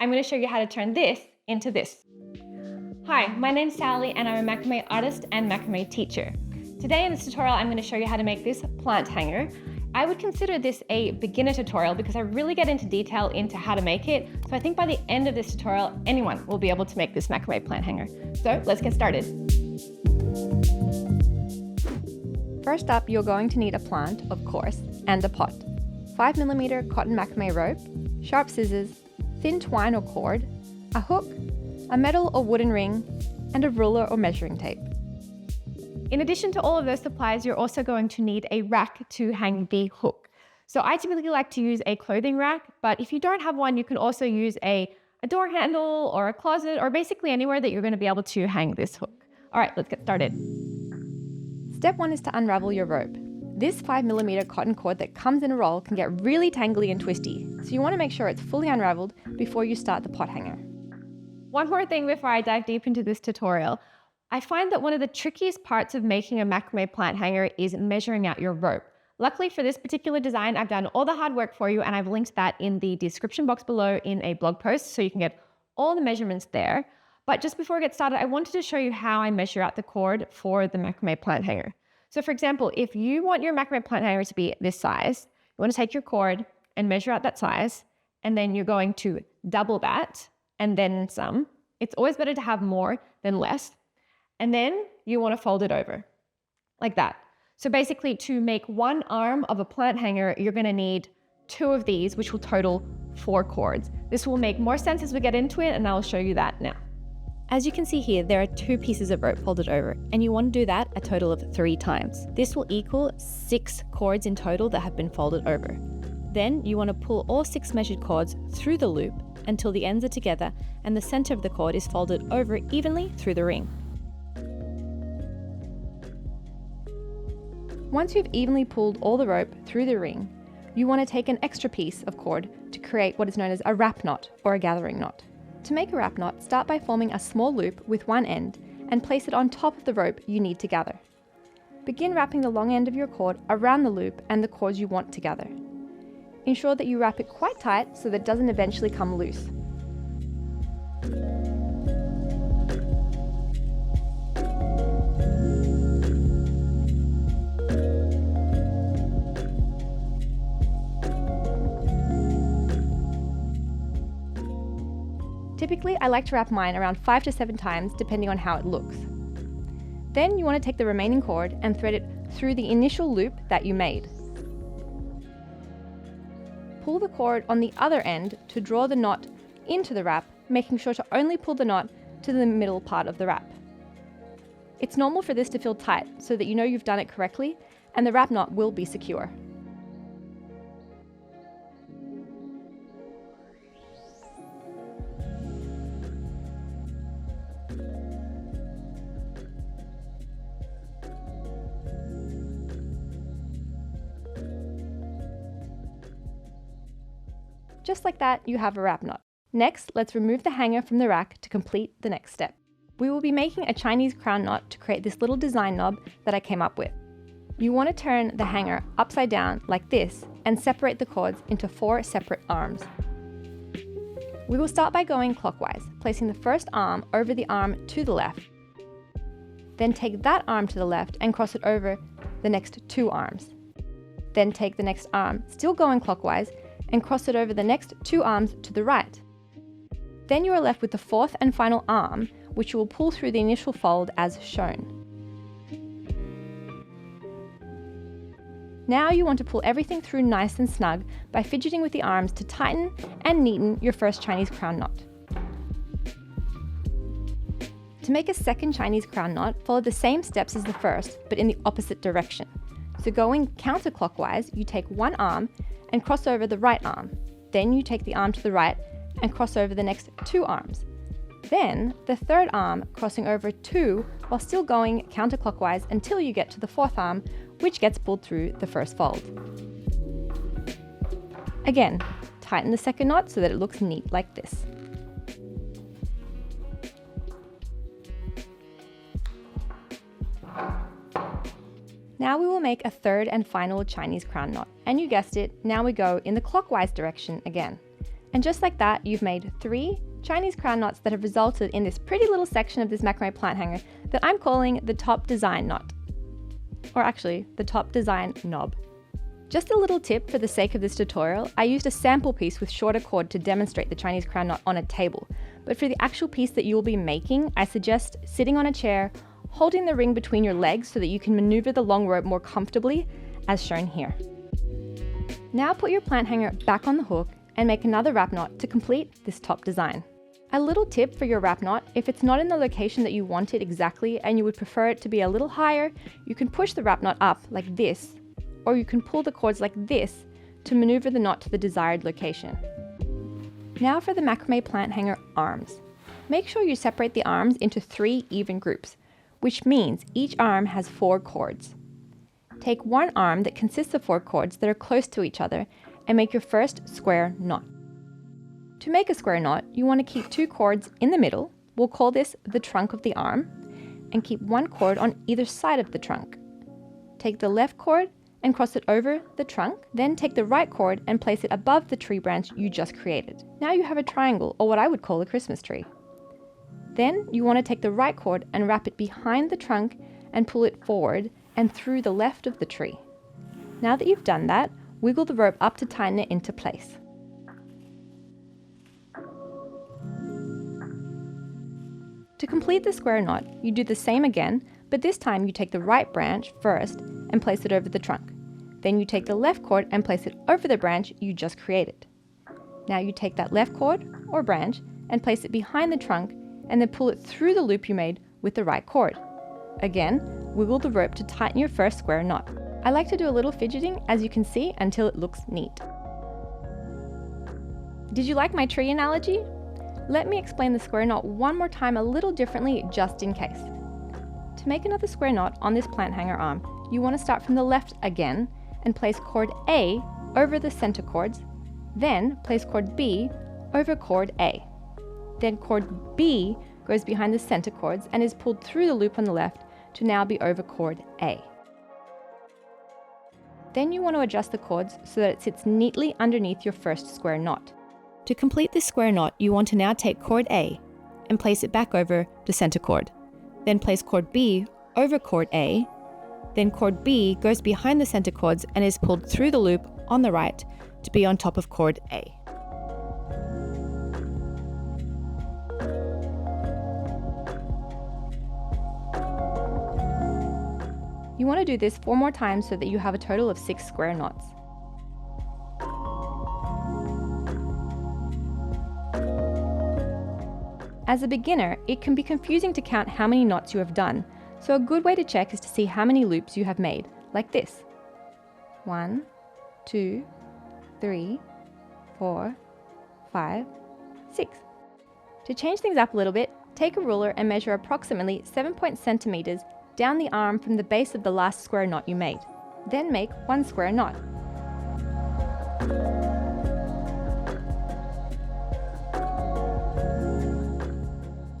I'm going to show you how to turn this into this. Hi, my name's Sally and I'm a macrame artist and macrame teacher. Today in this tutorial, I'm going to show you how to make this plant hanger. I would consider this a beginner tutorial because I really get into detail into how to make it. So I think by the end of this tutorial, anyone will be able to make this macrame plant hanger. So let's get started. First up, you're going to need a plant, of course, and a pot. 5mm cotton macrame rope, sharp scissors, thin twine or cord, a hook, a metal or wooden ring, and a ruler or measuring tape. In addition to all of those supplies, you're also going to need a rack to hang the hook. So I typically like to use a clothing rack, but if you don't have one, you can also use a door handle or a closet or basically anywhere that you're going to be able to hang this hook. All right, let's get started. Step 1 is to unravel your rope. This 5mm cotton cord that comes in a roll can get really tangly and twisty, so you want to make sure it's fully unraveled before you start the pot hanger. One more thing before I dive deep into this tutorial. I find that one of the trickiest parts of making a macrame plant hanger is measuring out your rope. Luckily for this particular design, I've done all the hard work for you and I've linked that in the description box below in a blog post so you can get all the measurements there. But just before I get started, I wanted to show you how I measure out the cord for the macrame plant hanger. So for example, if you want your macrame plant hanger to be this size, you want to take your cord and measure out that size, and then you're going to double that and then some. It's always better to have more than less. And then you want to fold it over like that. So basically to make one arm of a plant hanger, you're going to need 2 of these, which will total 4 cords. This will make more sense as we get into it, and I'll show you that now. As you can see here, there are 2 pieces of rope folded over, and you want to do that a total of 3 times. This will equal 6 cords in total that have been folded over. Then you want to pull all 6 measured cords through the loop until the ends are together and the center of the cord is folded over evenly through the ring. Once you've evenly pulled all the rope through the ring, you want to take an extra piece of cord to create what is known as a wrap knot or a gathering knot. To make a wrap knot, start by forming a small loop with one end and place it on top of the rope you need to gather. Begin wrapping the long end of your cord around the loop and the cords you want to gather. Ensure that you wrap it quite tight so that it doesn't eventually come loose. Typically, I like to wrap mine around 5 to 7 times depending on how it looks. Then you want to take the remaining cord and thread it through the initial loop that you made. Pull the cord on the other end to draw the knot into the wrap, making sure to only pull the knot to the middle part of the wrap. It's normal for this to feel tight so that you know you've done it correctly and the wrap knot will be secure. Just like that, you have a wrap knot. Next, let's remove the hanger from the rack to complete the next step. We will be making a Chinese crown knot to create this little design knob that I came up with. You want to turn the hanger upside down like this and separate the cords into 4 separate arms. We will start by going clockwise, placing the first arm over the arm to the left. Then take that arm to the left and cross it over the next 2 arms. Then take the next arm, still going clockwise, and cross it over the next 2 arms to the right. Then you are left with the 4th and final arm, which you will pull through the initial fold as shown. Now you want to pull everything through nice and snug by fidgeting with the arms to tighten and neaten your first Chinese crown knot. To make a second Chinese crown knot, follow the same steps as the first, but in the opposite direction. So going counterclockwise, you take one arm and cross over the right arm. Then you take the arm to the right and cross over the next 2 arms. Then the third arm crossing over 2 while still going counterclockwise until you get to the 4th arm, which gets pulled through the first fold. Again, tighten the second knot so that it looks neat like this. Now we will make a third and final Chinese crown knot, and you guessed it, now we go in the clockwise direction again. And just like that, you've made 3 Chinese crown knots that have resulted in this pretty little section of this macrame plant hanger that I'm calling the top design knot. Or actually, the top design knob. Just a little tip for the sake of this tutorial, I used a sample piece with shorter cord to demonstrate the Chinese crown knot on a table. But for the actual piece that you will be making, I suggest sitting on a chair, holding the ring between your legs so that you can maneuver the long rope more comfortably, as shown here. Now put your plant hanger back on the hook and make another wrap knot to complete this top design. A little tip for your wrap knot, if it's not in the location that you want it exactly and you would prefer it to be a little higher, you can push the wrap knot up like this, or you can pull the cords like this to maneuver the knot to the desired location. Now for the macrame plant hanger arms. Make sure you separate the arms into 3 even groups, which means each arm has 4 cords. Take one arm that consists of 4 cords that are close to each other and make your first square knot. To make a square knot, you want to keep 2 cords in the middle, we'll call this the trunk of the arm, and keep 1 cord on either side of the trunk. Take the left cord and cross it over the trunk, then take the right cord and place it above the tree branch you just created. Now you have a triangle, or what I would call a Christmas tree. Then you want to take the right cord and wrap it behind the trunk and pull it forward and through the left of the tree. Now that you've done that, wiggle the rope up to tighten it into place. To complete the square knot, you do the same again, but this time you take the right branch first and place it over the trunk. Then you take the left cord and place it over the branch you just created. Now you take that left cord, or branch, and place it behind the trunk and then pull it through the loop you made with the right cord. Again, wiggle the rope to tighten your first square knot. I like to do a little fidgeting, as you can see, until it looks neat. Did you like my tree analogy? Let me explain the square knot one more time a little differently, just in case. To make another square knot on this plant hanger arm, you want to start from the left again and place cord A over the center cords, then place cord B over cord A. Then cord B goes behind the center cords and is pulled through the loop on the left to now be over cord A. Then you want to adjust the cords so that it sits neatly underneath your first square knot. To complete this square knot, you want to now take cord A and place it back over the center cord. Then place cord B over cord A. Then cord B goes behind the center cords and is pulled through the loop on the right to be on top of cord A. You want to do this 4 more times so that you have a total of 6 square knots. As a beginner, it can be confusing to count how many knots you have done, so a good way to check is to see how many loops you have made, like this. 1, 2, 3, 4, 5, 6. To change things up a little bit, take a ruler and measure approximately 7 centimeters down the arm from the base of the last square knot you made. Then make 1 square knot.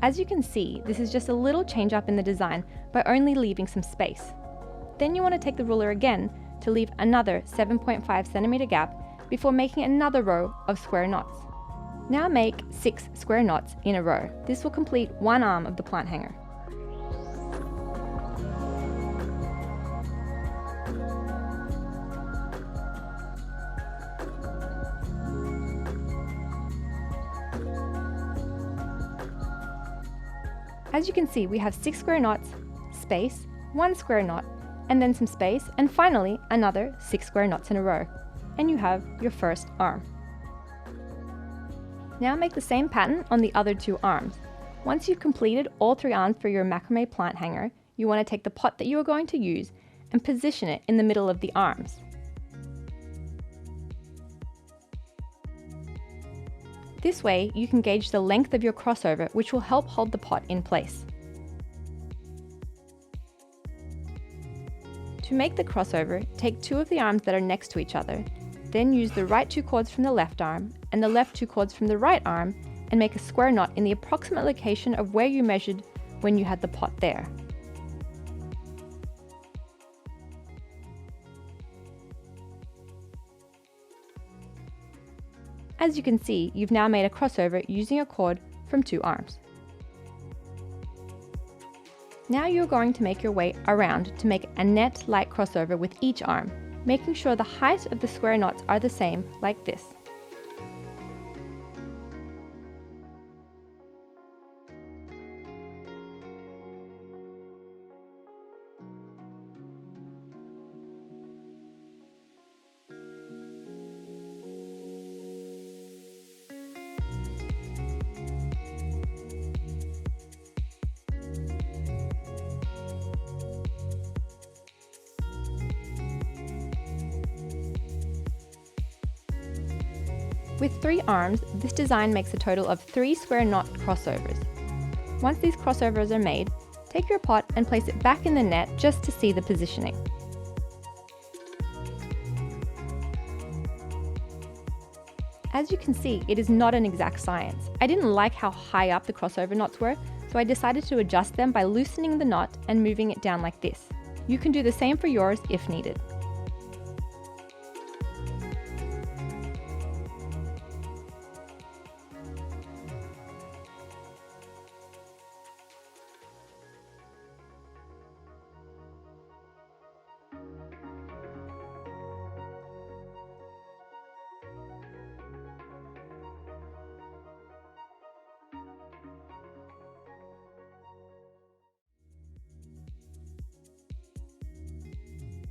As you can see, this is just a little change up in the design by only leaving some space. Then you want to take the ruler again to leave another 7.5 centimeter gap before making another row of square knots. Now make 6 square knots in a row. This will complete one arm of the plant hanger. As you can see, we have 6 square knots, space, 1 square knot, and then some space, and finally another 6 square knots in a row. And you have your first arm. Now make the same pattern on the other 2 arms. Once you've completed all 3 arms for your macrame plant hanger, you want to take the pot that you are going to use and position it in the middle of the arms. This way, you can gauge the length of your crossover, which will help hold the pot in place. To make the crossover, take 2 of the arms that are next to each other, then use the right 2 cords from the left arm and the left 2 cords from the right arm and make a square knot in the approximate location of where you measured when you had the pot there. As you can see, you've now made a crossover using a cord from 2 arms. Now you're going to make your way around to make a net-like crossover with each arm, making sure the height of the square knots are the same, like this. With 3 arms, this design makes a total of 3 square knot crossovers. Once these crossovers are made, take your pot and place it back in the net just to see the positioning. As you can see, it is not an exact science. I didn't like how high up the crossover knots were, so I decided to adjust them by loosening the knot and moving it down like this. You can do the same for yours if needed.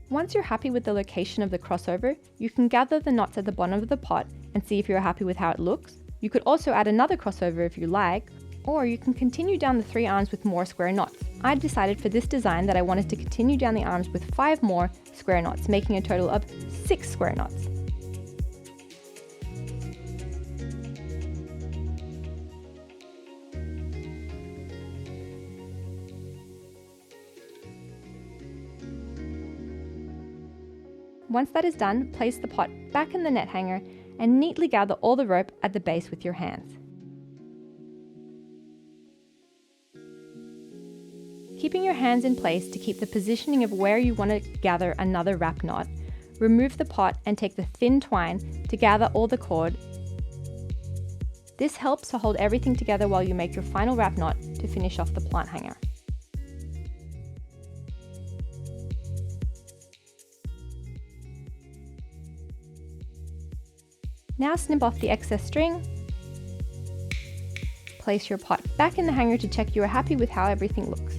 Once you're happy with the location of the crossover, you can gather the knots at the bottom of the pot and see if you're happy with how it looks. You could also add another crossover if you like, or you can continue down the 3 arms with more square knots. I decided for this design that I wanted to continue down the arms with 5 more square knots, making a total of 6 square knots. Once that is done, place the pot back in the net hanger and neatly gather all the rope at the base with your hands. Keeping your hands in place to keep the positioning of where you want to gather another wrap knot, remove the pot and take the thin twine to gather all the cord. This helps to hold everything together while you make your final wrap knot to finish off the plant hanger. Now snip off the excess string, place your pot back in the hanger to check you are happy with how everything looks.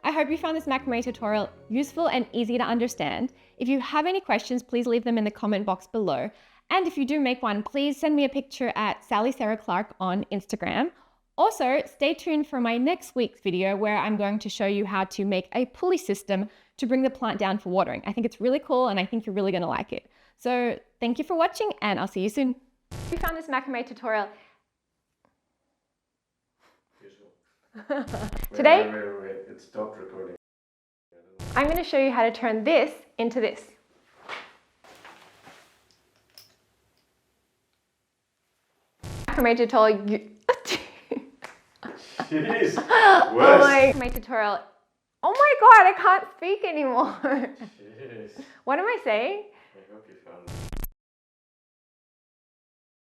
I hope you found this macrame tutorial useful and easy to understand. If you have any questions, please leave them in the comment box below. And if you do make one, please send me a picture at Sally Sarah Clark on Instagram. Also, stay tuned for my next week's video where I'm going to show you how to make a pulley system to bring the plant down for watering. I think it's really cool and I think you're really going to like it. So thank you for watching and I'll see you soon. If you found this macrame tutorial today, wait, it stopped recording. I'm going to show you how to turn this into this. Macrame tutorial. Jeez, Oh my macrame tutorial. Oh my god, I can't speak anymore. Jeez. What am I saying? I hope you found it.